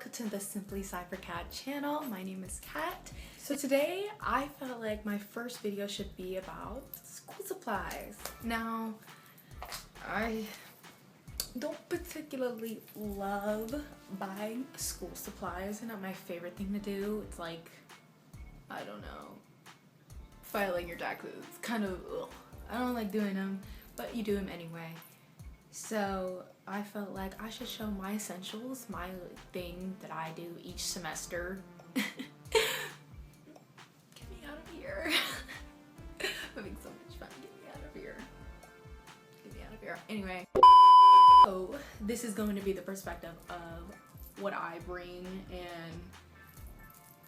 welcome to the Simply Cypher Cat channel. My name is Kat. So today I felt like my first video should be about school supplies. Now, I don't particularly love buying school supplies. They're not my favorite thing to do. It's like, I don't know, filing your taxes. It's kind of, ugh. I don't like doing them, but you do them anyway. So I felt like I should show my essentials, my thing that I do each semester. Get me out of here. I'm having so much fun. Get me out of here. Get me out of here. Anyway, so this is going to be the perspective of what I bring, and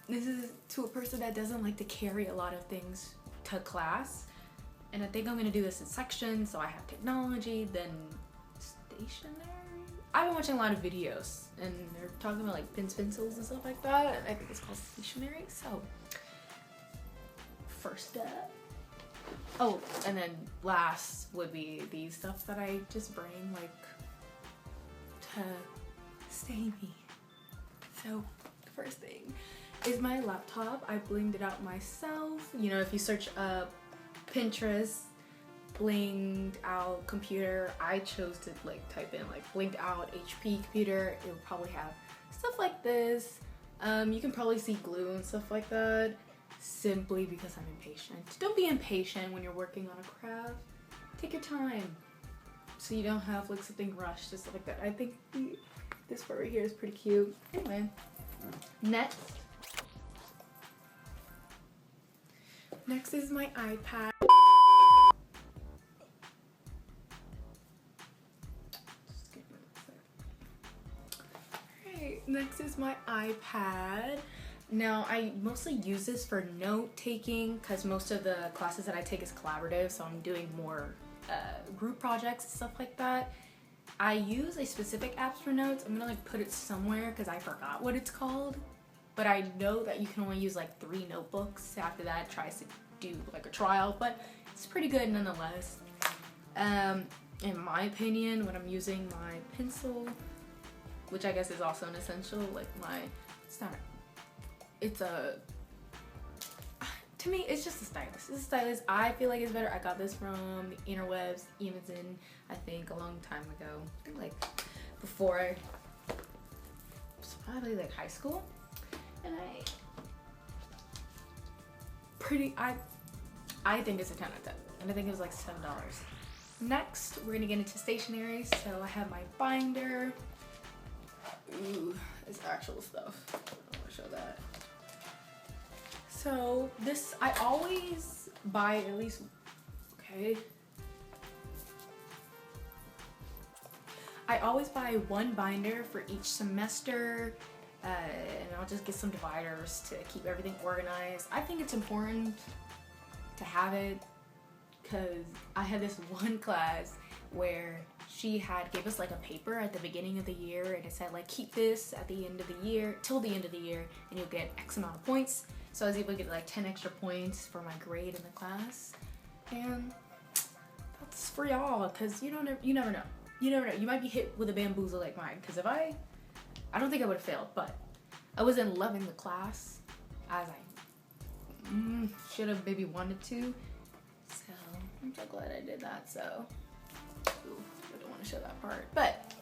this is to a person that doesn't like to carry a lot of things to class. And I think I'm going to do this in sections, so I have technology, then stationery. I've been watching a lot of videos and they're talking about like pencils and stuff like that, and I think it's called stationery. So first up, oh, and then last would be the stuff that I just bring like to stay me. So the first thing is my laptop. I blinged it out myself. You know, if you search up Pinterest blinged out computer, I chose to like type in like blinged out HP computer. It will probably have stuff like this. You can probably see glue and stuff like that, simply because I'm impatient. Don't be impatient when you're working on a craft. Take your time so you don't have like something rushed and stuff like that. I think this part right here is pretty cute. Anyway, next is my iPad. Next is my iPad. Now I mostly use this for note taking because most of the classes that I take is collaborative, so I'm doing more group projects and stuff like that. I use a specific app for notes. I'm gonna like put it somewhere because I forgot what it's called, but I know that you can only use like 3 notebooks. After that, it tries to do like a trial, but it's pretty good nonetheless. In my opinion, when I'm using my pencil, which I guess is also an essential, like to me, it's just a stylus. It's a stylus. I feel like it's better. I got this from the interwebs, Amazon, I think a long time ago. I think like before I was probably like high school. And I think it's a 10 out of 10. And I think it was like $7. Next, we're gonna get into stationery. So I have my binder. Ooh, it's actual stuff. I don't want to show that. So this, I always buy at least, okay. I always buy 1 binder for each semester, and I'll just get some dividers to keep everything organized. I think it's important to have it because I had this one class where she gave us like a paper at the beginning of the year, and it said like keep this at the end of the year, till the end of the year, and you'll get X amount of points. So I was able to get like 10 extra points for my grade in the class, and that's for y'all because you never know. You never know. You might be hit with a bamboozle like mine, because if I don't think I would have failed, but I wasn't loving the class as I should have maybe wanted to. So I'm so glad I did that. So. Ooh, I don't want to show that part, but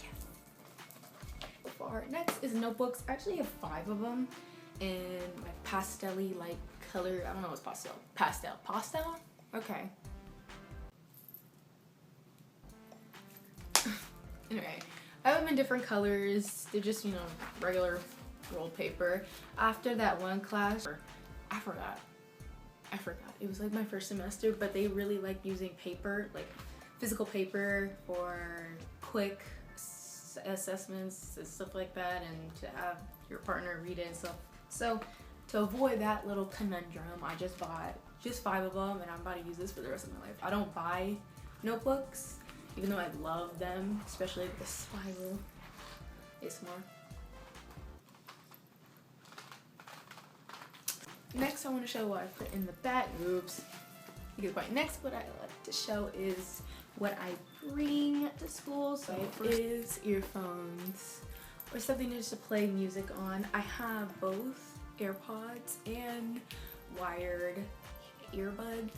yeah. Next is notebooks. I actually have 5 of them in my pastel-y like color. I don't know what's pastel. Okay. Anyway, I have them in different colors. They're just, you know, regular rolled paper. After that one class, I forgot. It was like my first semester, but they really liked using paper, like physical paper, for quick assessments and stuff like that, and to have your partner read it and stuff. So to avoid that little conundrum, I just bought just 5 of them, and I'm about to use this for the rest of my life. I don't buy notebooks, even though I love them, especially with the spiral. It's more. Next, I want to show what I put in the bag. Oops. You get the point. Next, what I like to show is what I bring to school. So it is earphones, or something just to play music on. I have both AirPods and wired earbuds,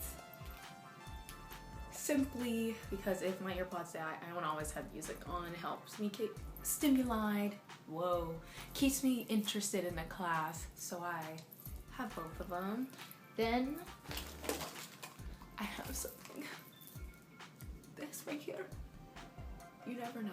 simply because if my AirPods die, I want to always have music on. It helps me keep stimulated. Whoa, keeps me interested in the class, so I have both of them. Then I have something, this right here. You never know.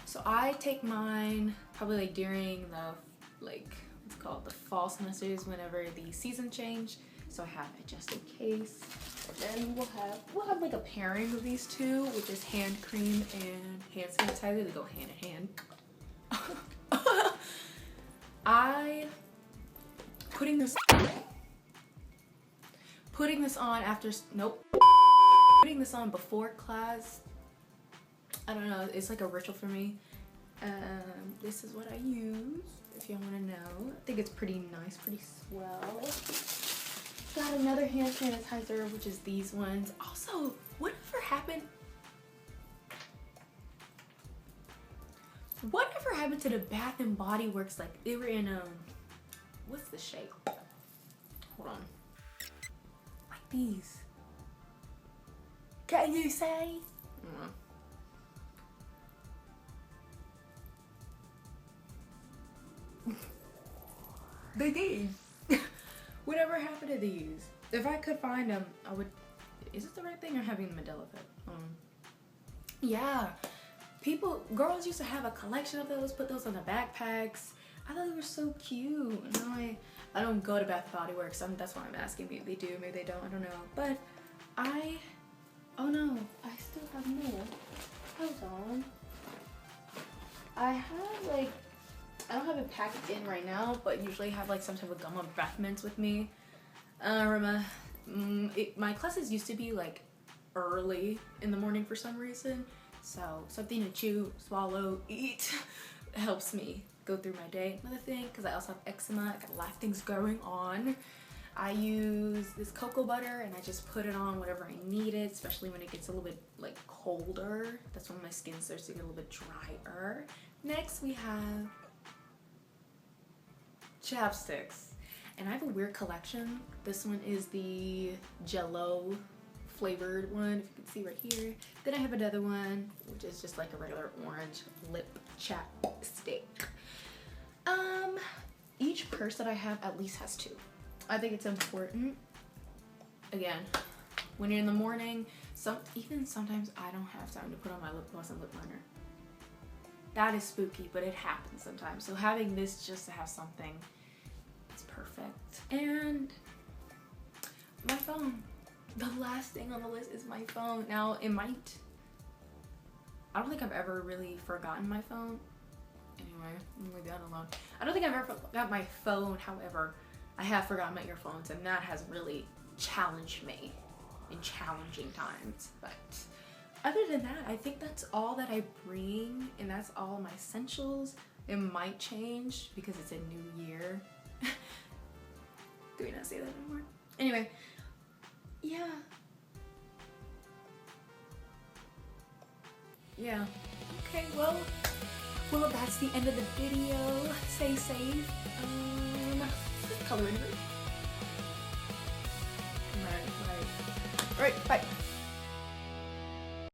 So I take mine probably like during the what's called the fall semesters, whenever the season change. So I have it just in case. And then we'll have like a pairing of these two, which is hand cream and hand sanitizer. They go hand in hand. I putting this on after putting this on before class. I don't know, it's like a ritual for me. This is what I use, if you want to know. I think it's pretty nice, pretty swell. Got another hand sanitizer, which is these ones. Also, whatever happened to the Bath and Body Works? Like, they were in what's the shape? Hold on. Like these. Can you say? They did. Whatever happened to these? If I could find them, I would. Is it the right thing or having the Mandela effect? Yeah. Girls used to have a collection of those, put those on their backpacks. I thought they were so cute. And I don't go to Bath and Body Works, so that's why I'm asking. Maybe they do, maybe they don't, I don't know. But oh no, I still have more. Hold on. I don't have it packed in right now, but usually have like some type of gum or breath mints with me. My classes used to be like early in the morning for some reason, so something to chew, swallow, eat helps me go through my day. Another thing, because I also have eczema, I got a lot of things going on. I use this cocoa butter and I just put it on whatever I need it, especially when it gets a little bit like colder. That's when my skin starts to get a little bit drier. Next we have chapsticks, and I have a weird collection. This one is the Jello flavored one, if you can see right here. Then I have another one which is just like a regular orange lip chapstick. Each purse that I have at least has two. I think it's important. Again, when you're in the morning, even sometimes I don't have time to put on my lip gloss and lip liner. That is spooky, but it happens sometimes. So having this just to have something is perfect. And my phone. The last thing on the list is my phone. Now, I don't think I've ever really forgotten my phone. Anyway, I'm gonna leave that alone. I don't think I've ever forgot my phone. However, I have forgotten my earphones, and that has really challenged me in challenging times. But other than that, I think that's all that I bring, and that's all my essentials. It might change because it's a new year. Do we not say that anymore? Anyway, yeah. Okay, well, that's the end of the video. Stay safe. Color in. Right. Alright, bye.